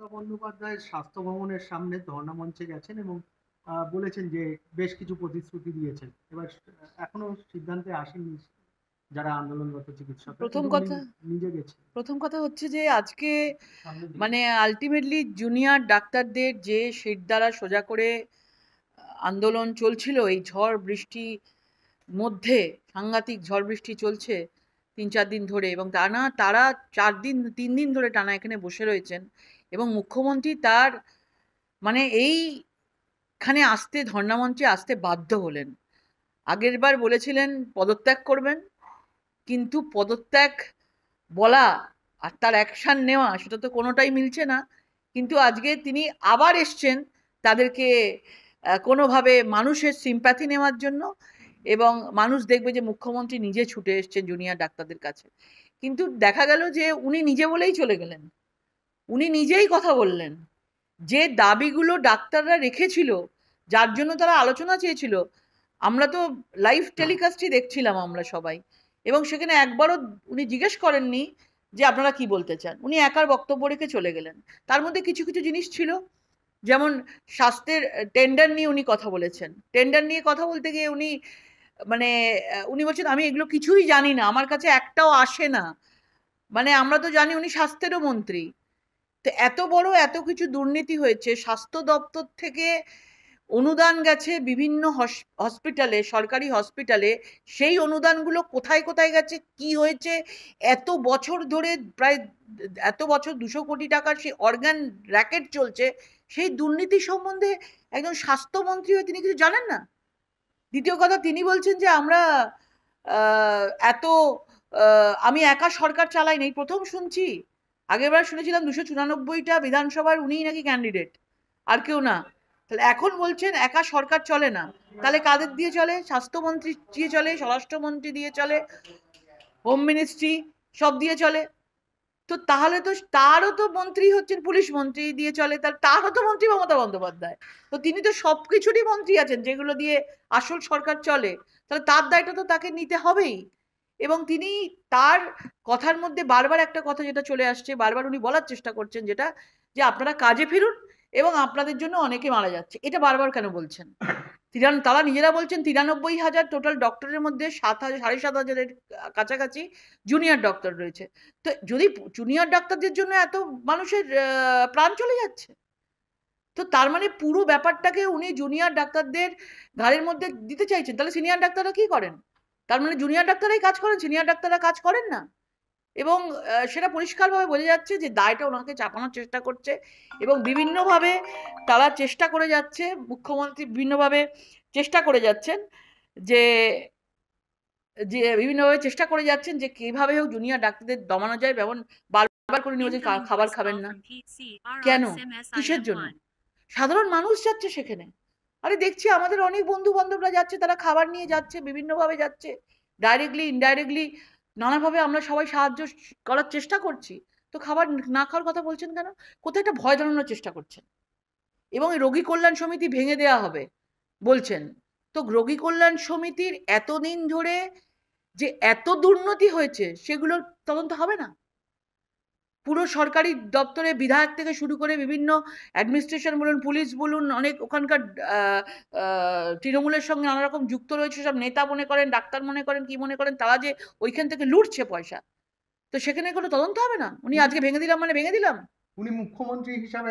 মমতা বন্দ্যোপাধ্যায় স্বাস্থ্য ভবনের সামনে ধর্ণা মঞ্চে গেছেন এবং বলেছেন যে বেশ কিছু প্রতিশ্রুতি দিয়েছেন। এবার এখনো সিদ্ধান্তে আসেননি যারা আন্দোলনরত চিকিৎসকরা, প্রথম কিন্তু উনি কথা নিজে গেছেন। প্রথম কথা হচ্ছে যে আজকে মানে আলটিমেটলি জুনিয়র ডাক্তারদের যে শিরদাঁড়া সোজা করে আন্দোলন চলছিল এই ঝড় বৃষ্টি মধ্যে, সাংঘাতিক ঝড় বৃষ্টি চলছে ৩-৪ দিন ধরে, এবং তারা 3 দিন ধরে টানা এখানে বসে রয়েছেন এবং মুখ্যমন্ত্রী তার মানে এইখানে আসতে, ধর্ণামঞ্চে আসতে বাধ্য হলেন। আগের বার বলেছিলেন পদত্যাগ করবেন, কিন্তু পদত্যাগ বলা আর তার অ্যাকশন নেওয়া সেটা তো কোনোটাই মিলছে না। কিন্তু আজকে তিনি আবার এসছেন তাদেরকে কোনোভাবে মানুষের সিম্প্যাথি নেওয়ার জন্য, এবং মানুষ দেখবে যে মুখ্যমন্ত্রী নিজে ছুটে এসছেন জুনিয়র ডাক্তারদের কাছে। কিন্তু দেখা গেল যে উনি নিজে বলেই চলে গেলেন, উনি নিজেই কথা বললেন যে দাবিগুলো ডাক্তাররা রেখেছিল, যার জন্য তারা আলোচনা চেয়েছিল। আমরা তো লাইভ টেলিকাস্টই দেখছিলাম আমরা সবাই, এবং সেখানে একবারও উনি জিজ্ঞেস করেননি যে আপনারা কি বলতে চান। উনি একার বক্তব্য রেখে চলে গেলেন। তার মধ্যে কিছু কিছু জিনিস ছিল, যেমন স্বাস্থ্যের টেন্ডার নিয়ে উনি কথা বলেছেন। টেন্ডার নিয়ে কথা বলতে গিয়ে উনি মানে উনি বলছেন আমি এগুলো কিছুই জানি না, আমার কাছে একটাও আসে না। মানে আমরা তো জানি উনি স্বাস্থ্যেরও মন্ত্রী। তো এত বড় এত কিছু দুর্নীতি হয়েছে, স্বাস্থ্য দপ্তর থেকে অনুদান গেছে বিভিন্ন হসপিটালে, সরকারি হসপিটালে। সেই অনুদানগুলো কোথায় কোথায় গেছে, কি হয়েছে, এত বছর ধরে প্রায় এত বছর 200 কোটি টাকার সেই অর্গান র্যাকেট চলছে, সেই দুর্নীতি সম্বন্ধে একজন স্বাস্থ্যমন্ত্রী হয়ে তিনি কিছু জানেন না। দ্বিতীয় কথা, তিনি বলছেন যে আমরা এত আমি একা সরকার চালাইনি, এই প্রথম শুনছি। আগেরবার শুনেছিলাম 294টা বিধানসভার উনিই নাকি ক্যান্ডিডেট, আর কেউ না। তাহলে এখন বলছেন একা সরকার চলে না, তাহলে কাদের দিয়ে চলে? স্বাস্থ্যমন্ত্রী দিয়ে চলে, স্বরাষ্ট্রমন্ত্রী দিয়ে চলে, হোম মিনিস্ট্রি সব দিয়ে চলে। তো তাহলে তো তারও তো মন্ত্রী হচ্ছেন পুলিশ মন্ত্রী দিয়ে চলে, তারও তো মন্ত্রী মমতা বন্দ্যোপাধ্যায়। তো তিনি তো সবকিছুরই মন্ত্রী আছেন যেগুলো দিয়ে আসল সরকার চলে। তাহলে তার দায়টা তো তাকে নিতে হবেই। এবং তিনি তার কথার মধ্যে বারবার একটা কথা যেটা চলে আসছে, বারবার উনি বলার চেষ্টা করছেন, যেটা যে আপনারা কাজে ফিরুন এবং আপনাদের জন্য অনেকে মারা যাচ্ছে। এটা বারবার কেন বলছেন? তারা নিজেরা বলছেন 93,000 টোটাল ডক্টরের মধ্যে 7,000 সাড়ে 7,000-এর কাছাকাছি জুনিয়র ডক্টর রয়েছে। তো যদি জুনিয়র ডাক্তারদের জন্য এত মানুষের প্রাণ চলে যাচ্ছে, তো তার মানে পুরো ব্যাপারটাকে উনি জুনিয়র ডাক্তারদের ঘাড়ের মধ্যে দিতে চাইছেন। তাহলে সিনিয়র ডাক্তাররা কি করেন? তার মানে জুনিয়র ডাক্তাররাই কাজ করেন, সিনিয়র ডাক্তাররা কাজ করেন না। এবং সেটা পরিষ্কারভাবে বোঝা যাচ্ছে যে দায়টা ওনাকে চাপানোর চেষ্টা করছে, এবং বিভিন্নভাবে তারা চেষ্টা করে যাচ্ছে, মুখ্যমন্ত্রী বিভিন্নভাবে চেষ্টা করে যাচ্ছেন যে যে বিভিন্নভাবে চেষ্টা করে যাচ্ছেন যে কিভাবে হোক জুনিয়র ডাক্তারদের দমানো যায়। যেমন বারবার করে নিয়ে খাবার খাবেন না। কেন? কিসের জন্য? সাধারণ মানুষ যাচ্ছে সেখানে। আরে দেখছি আমাদের অনেক বন্ধু বান্ধবরা যাচ্ছে, তারা খাবার নিয়ে যাচ্ছে, বিভিন্নভাবে যাচ্ছে, ডাইরেক্টলি ইনডাইরেক্টলি নানাভাবে আমরা সবাই সাহায্য করার চেষ্টা করছি। তো খাবার না খাওয়ার কথা বলছেন কেন? কোথায় একটা ভয় ধরানোর চেষ্টা করছেন। এবং এই রোগী কল্যাণ সমিতি ভেঙে দেওয়া হবে বলছেন। তো রোগী কল্যাণ সমিতির এতদিন ধরে যে এত দুর্নীতি হয়েছে সেগুলোর তদন্ত হবে না? পুরো সরকারি দপ্তরে বিধায়ক থেকে শুরু করে বিভিন্ন অ্যাডমিনিস্ট্রেশন বলুন, পুলিশ বলুন, অনেক ওখানকার তৃণমূলের সঙ্গে নানা রকম যুক্ত রয়েছে সব নেতা মনে করেন, ডাক্তার মনে করেন, কি মনে করেন, তারা যে ওইখান থেকে লুটছে পয়সা। তো সেখানে কোনো তদন্ত হবে না? উনি আজকে ভেঙে দিলাম মানে ভেঙে দিলাম? উনি মুখ্যমন্ত্রী হিসাবে